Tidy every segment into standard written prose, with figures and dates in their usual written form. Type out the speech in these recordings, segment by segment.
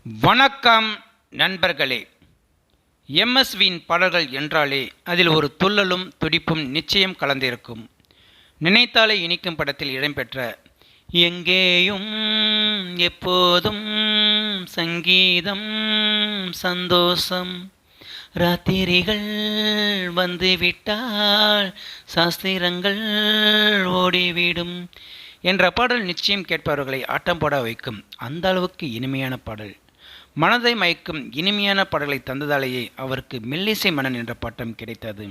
வணக்கம் நண்பர்களே. எம்எஸ்வியின் பாடல்கள் என்றாலே அதில் ஒரு துள்ளலும் துடிப்பும் நிச்சயம் கலந்திருக்கும். நினைத்தாலே இனிக்கும் படத்தில் இடம்பெற்ற எங்கேயும் எப்போதும் சங்கீதம் சந்தோஷம், ராத்திரிகள் வந்துவிட்டால் சாஸ்திரங்கள் ஓடிவிடும் என்ற பாடல் நிச்சயம் கேட்பவர்களை ஆட்டம் போட வைக்கும். அந்த அளவுக்கு இனிமையான பாடல், மனதை மயக்கும் இனிமையான பாடல்களை தந்ததாலேயே அவருக்கு மெல்லிசை மன்னன் என்ற பட்டம் கிடைத்தது.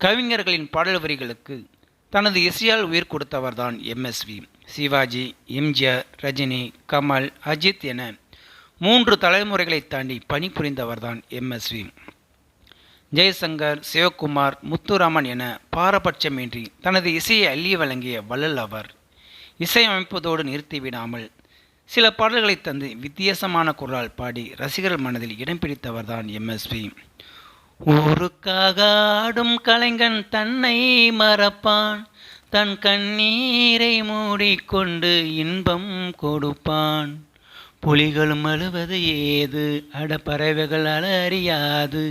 கவிஞர்களின் பாடல் வரிகளுக்கு தனது இசையால் உயிர் கொடுத்தவர்தான் எம்எஸ்வி. சிவாஜி, எம்ஜிஆர், ரஜினி, கமல், அஜித் என 3 தலைமுறைகளை தாண்டி பணிபுரிந்தவர்தான் எம்எஸ்வி. ஜெயசங்கர், சிவகுமார், முத்துராமன் என பாரபட்சமின்றி தனது இசையை அள்ளி வழங்கிய வள்ளல் அவர். இசையமைப்பதோடு நிறுத்திவிடாமல் சில பாடல்களை தந்து வித்தியாசமான குரலால் பாடி ரசிகர்கள் மனதில் இடம் பிடித்தவர்தான் எம்எஸ்வி. ஊருக்காக ஆடும் கலைஞன் தன்னை மறப்பான், தன் கண்ணீரை மூடிக்கொண்டு இன்பம் கொடுப்பான். புலிகளும் அழுவது ஏது, அடப்பறவைகள் அலறியாது,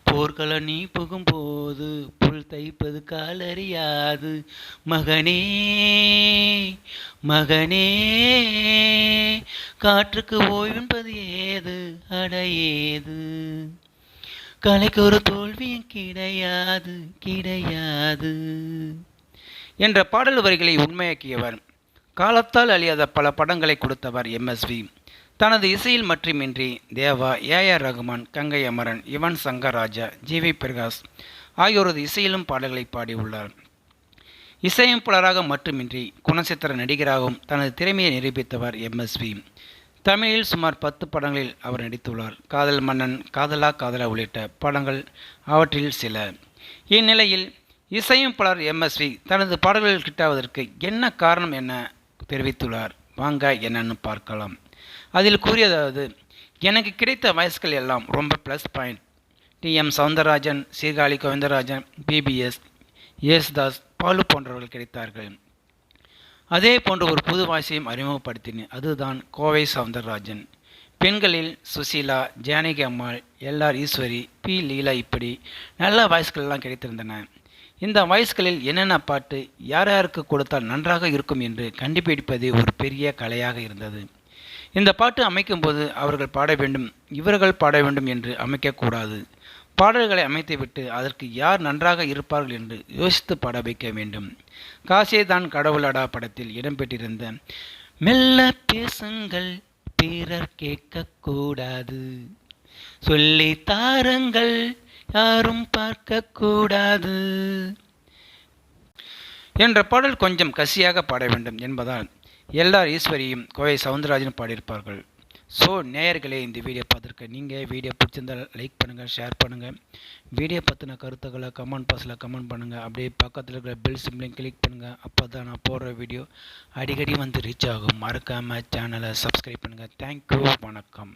போர்க்கள நீ புகும் போது புல் தைப்பது காலறியாது. மகனே மகனே காற்றுக்கு ஓய்வென்பது ஏது, அடையேது, கலைக்கு ஒரு தோல்வியும் கிடையாது கிடையாது என்ற பாடல் வரிகளை உண்மையாக்கியவர். காலத்தால் அழியாத பல படங்களை கொடுத்தவர் எம்எஸ்வி. தனது இசையில் மட்டுமின்றி தேவா, ஏஆர் ரகுமான், கங்கை அமரன், யுவன் சங்கர் ராஜா, ஜிவி பிரகாஷ் ஆகியோரது இசையிலும் பாடல்களை பாடியுள்ளார். இசையமைப்பாளராக மட்டுமின்றி குணச்சித்திர நடிகராகவும் தனது திறமையை நிரூபித்தவர் எம்எஸ்வி. தமிழில் சுமார் 10 படங்களில் அவர் நடித்துள்ளார். காதல் மன்னன், காதலா காதலா உள்ளிட்ட படங்கள் அவற்றில் சில. இந்நிலையில் இசையமைப்பாளர் எம்எஸ்வி தனது பாடல்கள் கிட்டாவதற்கு என்ன காரணம் என தெரிவித்துள்ளார். வாங்க என்னன்னு பார்க்கலாம். அதில் கூறியதாவது, எனக்கு கிடைத்த வாய்ஸ்கள் எல்லாம் ரொம்ப plus point. T M. Soundararajan, Sirkazhi Govindarajan, PBS, Yesudas, Balu போன்றவர்கள் கிடைத்தார்கள். அதே போன்ற ஒரு புது வாய்ஸையும் அறிமுகப்படுத்தினேன். அதுதான் கோவை சௌந்தரராஜன். பெண்களில் சுசீலா, ஜானகி அம்மாள், எல்ஆர் ஈஸ்வரி, பி லீலா இப்படி நல்ல வாய்ஸ்கள்லாம் கிடைத்திருந்தன. இந்த வாய்ஸ்களில் என்னென்ன பாட்டு யார் யாருக்கு கொடுத்தால் நன்றாக இருக்கும் என்று கண்டுபிடிப்பது ஒரு பெரிய கலையாக இருந்தது. இந்த பாட்டு அமைக்கும்போது அவர்கள் பாட வேண்டும், இவர்கள் பாட வேண்டும் என்று அமைக்கக்கூடாது. பாடல்களை அமைத்துவிட்டு அதற்கு யார் நன்றாக இருப்பார்கள் என்று யோசித்து பாட வைக்க வேண்டும். காசேதான் கடவுளடா படத்தில் இடம்பெற்றிருந்த மெல்ல பேசுங்கள் பிறர் கேட்கக்கூடாது, சொல்லி தாருங்கள் யாரும் பார்க்கக்கூடாது என்ற பாடல் கொஞ்சம் கசியாக பாட வேண்டும் என்பதால் எல்ஆர் ஈஸ்வரியும் கோவை சவுந்தரராஜனும் பாடியிருப்பார்கள். ஸோ நேயர்களே, இந்த வீடியோ பார்த்துருக்க நீங்கள் வீடியோ பிடிச்சிருந்தால் லைக் பண்ணுங்கள், ஷேர் பண்ணுங்கள். வீடியோ பற்றின கருத்துக்களை கமெண்ட் பாக்ஸில் கமெண்ட் பண்ணுங்கள். அப்படியே பக்கத்தில் இருக்கிற பெல் சிம்லையும் கிளிக் பண்ணுங்கள். அப்போ தான் நான் போடுற வீடியோ அடிக்கடி வந்து ரீச் ஆகும். மறக்காமல் சேனலை சப்ஸ்கிரைப் பண்ணுங்கள். தேங்க்யூ, வணக்கம்.